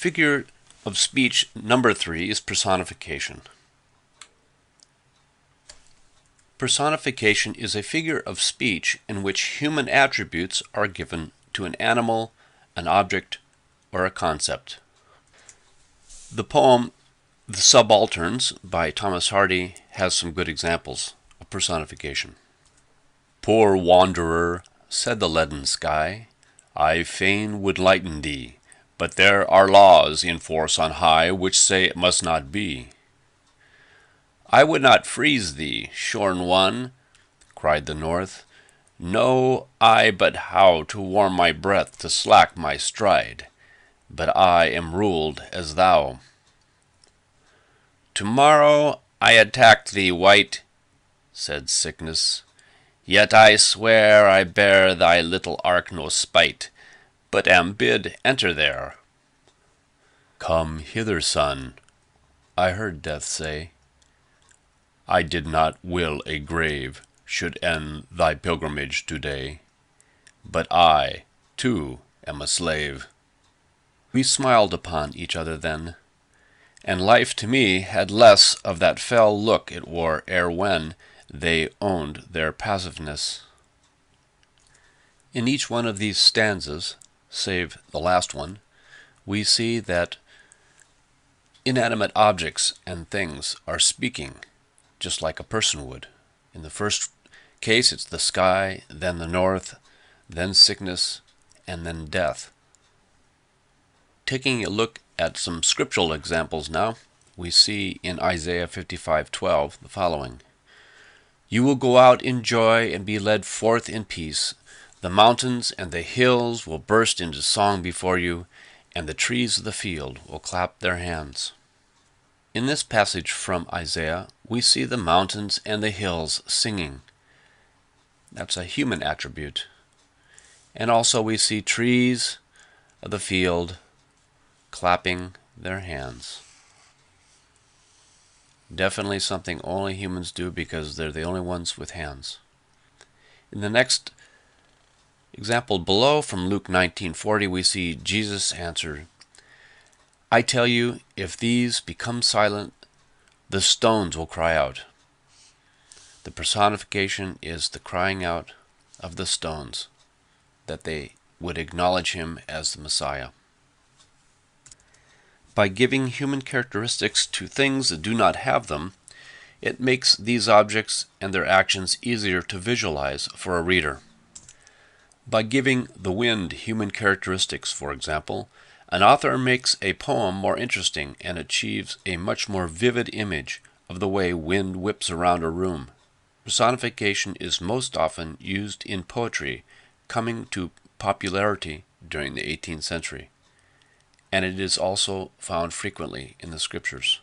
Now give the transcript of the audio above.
Figure of speech number 3 is personification. Personification is a figure of speech in which human attributes are given to an animal, an object, or a concept. The poem The Subalterns by Thomas Hardy has some good examples of personification. Poor wanderer, said the leaden sky, I fain would lighten thee, but there are laws in force on high which say it must not be. I would not freeze thee, shorn one, cried the north, know I but how to warm my breath to slack my stride, but I am ruled as thou. Tomorrow I attack thee, white, said sickness, yet I swear I bear thy little ark no spite, but am bid enter there. Come hither, son, I heard death say. I did not will a grave should end thy pilgrimage today, but I, too, am a slave. We smiled upon each other then, and life to me had less of that fell look it wore ere when they owned their passiveness. In each one of these stanzas, save the last one, we see that inanimate objects and things are speaking, just like a person would. In the first case, it's the sky, then the north, then sickness, and then death. Taking a look at some scriptural examples now, we see in Isaiah 55:12 the following. You will go out in joy and be led forth in peace. The mountains and the hills will burst into song before you, and the trees of the field will clap their hands. In this passage from Isaiah, we see the mountains and the hills singing. That's a human attribute. And also we see trees of the field clapping their hands. Definitely something only humans do because they're the only ones with hands. In the next example below from Luke 19:40, we see Jesus answer, I tell you, if these become silent, the stones will cry out. The personification is the crying out of the stones, that they would acknowledge him as the Messiah. By giving human characteristics to things that do not have them, it makes these objects and their actions easier to visualize for a reader. By giving the wind human characteristics, for example, an author makes a poem more interesting and achieves a much more vivid image of the way wind whips around a room. Personification is most often used in poetry, coming to popularity during the 18th century, and it is also found frequently in the scriptures.